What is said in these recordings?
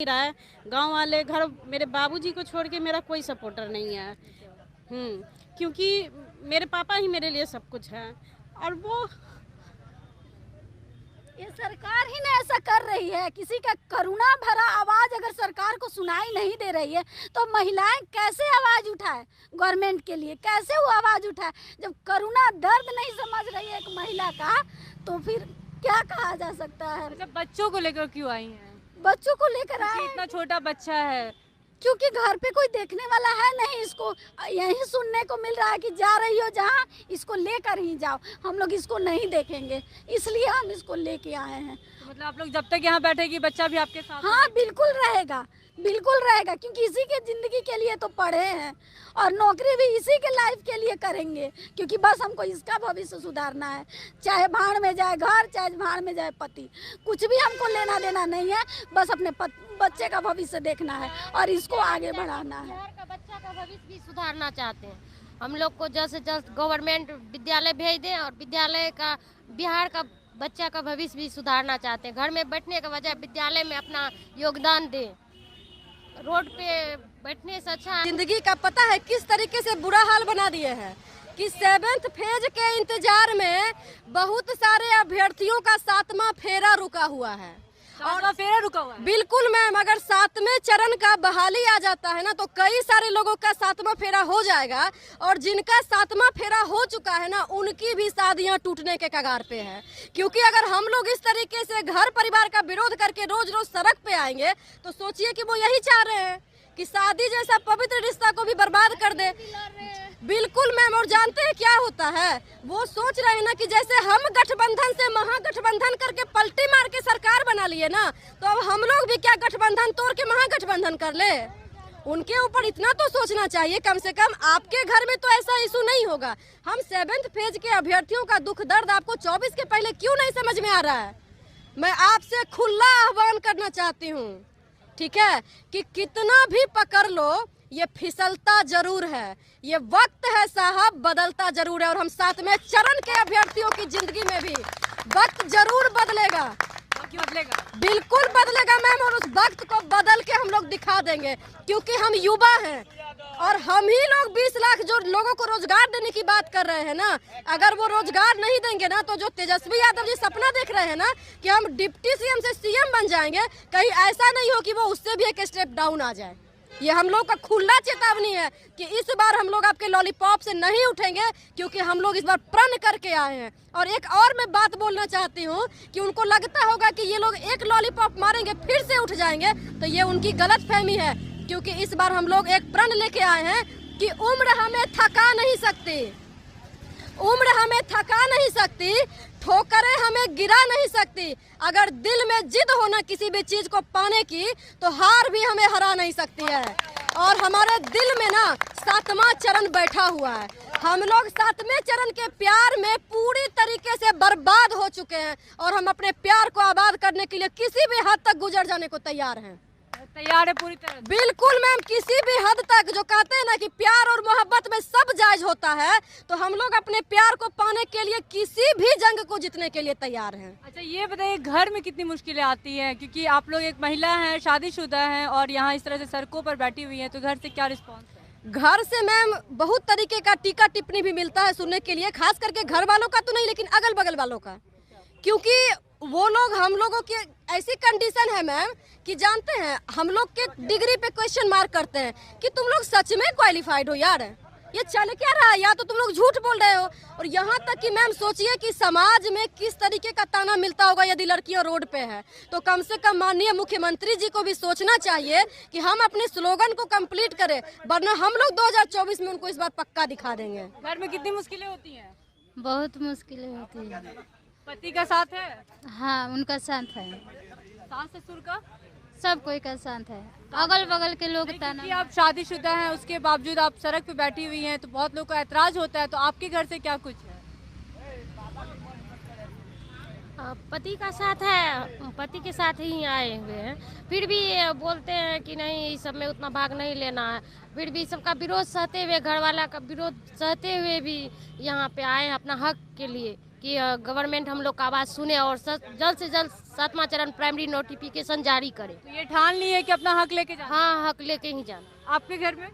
रहा है। गांव वाले घर मेरे बाबूजी को छोड़ के मेरा कोई सपोर्टर नहीं है। क्योंकि मेरे पापा ही मेरे लिए सब कुछ है। और वो ये सरकार ही ना ऐसा कर रही है। किसी का करुणा भरा आवाज अगर सरकार को सुनाई नहीं दे रही है तो महिलाएं कैसे आवाज उठाए गवर्नमेंट के लिए? कैसे वो आवाज उठाए जब करुणा दर्द नहीं समझ रही है एक महिला का? तो फिर क्या कहा जा सकता है? अच्छा, बच्चों को लेकर क्यों आई हैं? बच्चों को लेकर आए इतना छोटा बच्चा है। क्योंकि घर पे कोई देखने वाला है नहीं। इसको यही सुनने को मिल रहा है कि जा रही हो जहाँ, इसको लेकर ही जाओ, हम लोग इसको नहीं देखेंगे, इसलिए हम इसको लेके आए हैं। तो मतलब आप लोग जब तक यहाँ बैठेगी बच्चा भी आपके साथ हाँ बिल्कुल रहेगा, बिल्कुल रहेगा, क्योंकि इसी के जिंदगी के लिए तो पढ़े हैं और नौकरी भी इसी के लाइफ के लिए करेंगे, क्योंकि बस हमको इसका भविष्य सुधारना है। चाहे भाड़ में जाए घर, चाहे भाड़ में जाए पति, कुछ भी हमको लेना देना नहीं है। बस अपने बच्चे का भविष्य देखना है और इसको आगे बढ़ाना है। बिहार का बच्चा का भविष्य भी सुधारना चाहते हैं। हम लोग को जल्द से जल्द गवर्नमेंट विद्यालय भेज दें और विद्यालय का बिहार का बच्चा का भविष्य भी सुधारना चाहते हैं। घर में बैठने के बजाय विद्यालय में अपना योगदान दें। रोड पे बैठने से अच्छा जिंदगी का पता है किस तरीके से बुरा हाल बना दिए हैं कि 7th फेज के इंतजार में बहुत सारे अभ्यर्थियों का 7वां फेरा रुका हुआ है। और फेरा रुका हुआ है। बिल्कुल मैम, अगर 7वें चरण का बहाली आ जाता है ना तो कई सारे लोगों का 7वां फेरा हो जाएगा और जिनका 7वां फेरा हो चुका है ना उनकी भी शादियां टूटने के कगार पे है। क्योंकि अगर हम लोग इस तरीके से घर परिवार का विरोध करके रोज रोज सड़क पे आएंगे तो सोचिए कि वो यही चाह रहे हैं कि शादी जैसा पवित्र रिश्ता को भी बर्बाद कर दे। बिल्कुल मैम, और जानते हैं क्या होता है? वो सोच रहे हैं ना कि जैसे हम गठबंधन से महागठबंधन करके पलटी मार के सरकार बना लिए ना, तो अब हम लोग भी क्या गठबंधन तोड़ के महागठबंधन कर ले? उनके ऊपर इतना तो सोचना चाहिए कम से कम। आपके घर में तो ऐसा इशू नहीं होगा। हम 7th फेज के अभ्यर्थियों का दुख दर्द आपको 24 के पहले क्यों नहीं समझ में आ रहा है? मैं आपसे खुला आह्वान करना चाहती हूँ, ठीक है, कि कितना भी पकड़ लो ये फिसलता जरूर है। ये वक्त है साहब, बदलता जरूर है। और हम 7वें चरण के अभ्यर्थियों की जिंदगी में भी वक्त जरूर बदलेगा। बिल्कुल बदलेगा मैम, और उस वक्त को बदल के हम लोग दिखा देंगे, क्योंकि हम युवा हैं और हम ही लोग 20 लाख जो लोगों को रोजगार देने की बात कर रहे हैं ना, अगर वो रोजगार नहीं देंगे ना तो जो तेजस्वी यादव जी सपना देख रहे हैं ना कि हम डिप्टी सीएम से सीएम बन जाएंगे, कहीं ऐसा नहीं हो कि वो उससे भी एक स्टेप डाउन आ जाए। ये हम लोग का खुला चेतावनी है कि इस बार हम लोग आपके लॉलीपॉप से नहीं उठेंगे, क्योंकि हम लोग इस बार प्रण करके आए हैं। और एक और मैं बात बोलना चाहती हूँ कि उनको लगता होगा कि ये लोग एक लॉलीपॉप मारेंगे फिर से उठ जाएंगे, तो ये उनकी गलत फहमी है। क्योंकि इस बार हम लोग एक प्रण लेके आए हैं कि उम्र हमें थका नहीं सकती, उम्र हमें थका नहीं सकती, ठोकरें हमें गिरा नहीं सकती। अगर दिल में जिद हो ना किसी भी चीज को पाने की तो हार भी हमें हरा नहीं सकती है। और हमारे दिल में ना 7वां चरण बैठा हुआ है। हम लोग 7वें चरण के प्यार में पूरी तरीके से बर्बाद हो चुके हैं और हम अपने प्यार को आबाद करने के लिए किसी भी हद तक गुजर जाने को तैयार हैं। तैयार है पूरी तरह? बिल्कुल मैम, किसी भी हद तक। जो कहते हैं ना कि प्यार और मोहब्बत में सब जायज होता है, तो हम लोग अपने प्यार को पाने के लिए किसी भी जंग को जीतने के लिए तैयार हैं। अच्छा, ये बताइए घर में कितनी मुश्किलें आती हैं, क्योंकि आप लोग एक महिला हैं, शादीशुदा हैं और यहाँ इस तरह से सड़कों पर बैठी हुई हैं, तो घर से क्या रिस्पॉन्स है? घर से मैम बहुत तरीके का टीका टिप्पणी भी मिलता है सुनने के लिए, खास करके घर वालों का तो नहीं लेकिन अगल बगल वालों का। क्योंकि वो लोग हम लोगों की ऐसी कंडीशन है मैम कि जानते हैं हम लोग के डिग्री पे क्वेश्चन मार्क करते हैं कि तुम लोग सच में क्वालिफाइड हो यार, ये चल क्या रहा है, या तो तुम लोग झूठ बोल रहे हो। और यहाँ तक कि मैम सोचिए कि समाज में किस तरीके का ताना मिलता होगा यदि लड़कियां रोड पे है। तो कम से कम माननीय मुख्यमंत्री जी को भी सोचना चाहिए कि हम अपने स्लोगन को कंप्लीट करें, वरना हम लोग 2024 में उनको इस बार पक्का दिखा देंगे। घर में कितनी मुश्किलें होती हैं? बहुत मुश्किलें होती है। पति का साथ है? हाँ, उनका साथ है। सास ससुर का? सब कोई का साथ है, अगल बगल के लोग कि ताना। आप शादीशुदा हैं उसके बावजूद आप सड़क पे बैठी हुई हैं, तो बहुत लोगों को ऐतराज होता है, तो आपके घर से क्या कुछ है? पति का साथ है, पति के साथ ही आए हुए हैं। फिर भी बोलते हैं कि नहीं इस सब में उतना भाग नहीं लेना है। फिर भी सबका विरोध सहते हुए, घर वाला का विरोध सहते हुए भी यहाँ पे आए हैं अपना हक के लिए कि गवर्नमेंट हम लोग का आवाज़ सुने और जल्द से जल्द 7वां चरण प्राइमरी नोटिफिकेशन जारी करे। तो ये ठान ली है कि अपना हक लेके जाना। हाँ, हक लेके ही जाना। आपके घर में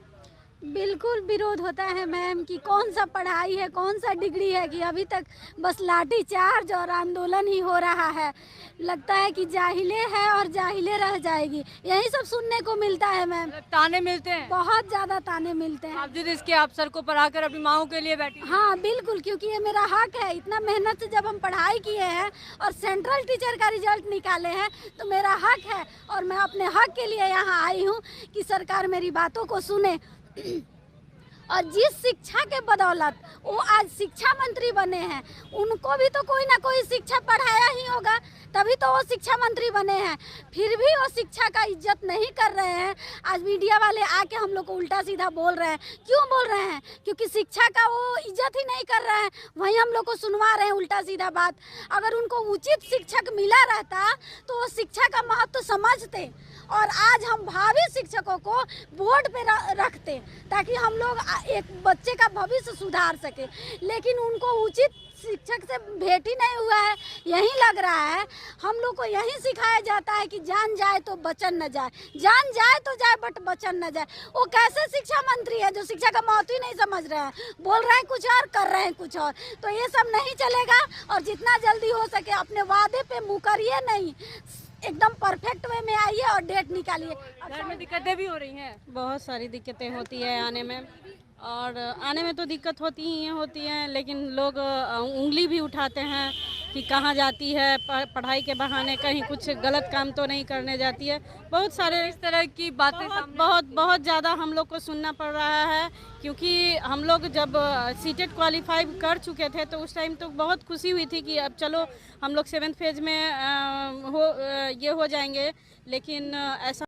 बिल्कुल विरोध होता है मैम कि कौन सा पढ़ाई है, कौन सा डिग्री है कि अभी तक बस लाठी चार्ज और आंदोलन ही हो रहा है। लगता है कि जाहिले है और जाहिले रह जाएगी, यही सब सुनने को मिलता है मैम। ताने मिलते हैं, बहुत ज़्यादा ताने मिलते हैं। बावजूद इसके आप सड़कों पर आकर अपनी मांगों के लिए बैठी। हाँ बिल्कुल, क्योंकि ये मेरा हक है। इतना मेहनत से जब हम पढ़ाई किए हैं और सेंट्रल टीचर का रिजल्ट निकाले हैं तो मेरा हक है और मैं अपने हक के लिए यहाँ आई हूँ कि सरकार मेरी बातों को सुने। और जिस शिक्षा के बदौलत वो आज शिक्षा मंत्री बने हैं, उनको भी तो कोई ना कोई शिक्षा पढ़ाया ही होगा, तभी तो वो शिक्षा मंत्री बने हैं। फिर भी वो शिक्षा का इज्जत नहीं कर रहे हैं। आज मीडिया वाले आके हम लोग को उल्टा सीधा बोल रहे हैं। क्यों बोल रहे हैं? क्योंकि शिक्षा का वो इज्जत ही नहीं कर रहे हैं, वहीं हम लोग को सुनवा रहे हैं उल्टा सीधा बात। अगर उनको उचित शिक्षक मिला रहता तो वो शिक्षा का महत्व समझते और आज हम भावी शिक्षकों को बोर्ड पे रखते ताकि हम लोग एक बच्चे का भविष्य सुधार सके। लेकिन उनको उचित शिक्षक से भेंट ही नहीं हुआ है। यही लग रहा है हम लोग को यही सिखाया जाता है कि जान जाए तो बचन न जाए, जान जाए तो जाए बट बचन न जाए। वो कैसे शिक्षा मंत्री है जो शिक्षा का महत्व ही नहीं समझ रहे हैं? बोल रहे हैं कुछ और, कर रहे हैं कुछ और। तो ये सब नहीं चलेगा और जितना जल्दी हो सके अपने वादे पे मुकरिए नहीं, एकदम परफेक्ट वे में आइए और डेट निकालिए। घर में दिक्कतें भी हो रही हैं। बहुत सारी दिक्कतें होती है आने में, और आने में तो दिक्कत होती ही होती है, लेकिन लोग उंगली भी उठाते हैं कि कहाँ जाती है, पढ़ाई के बहाने कहीं कुछ गलत काम तो नहीं करने जाती है। बहुत सारे इस तरह की बातें बहुत ज़्यादा हम लोग को सुनना पड़ रहा है, क्योंकि हम लोग जब सीटेट क्वालिफाई कर चुके थे तो उस टाइम तो बहुत खुशी हुई थी कि अब चलो हम लोग 7th फेज में ये हो जाएंगे, लेकिन ऐसा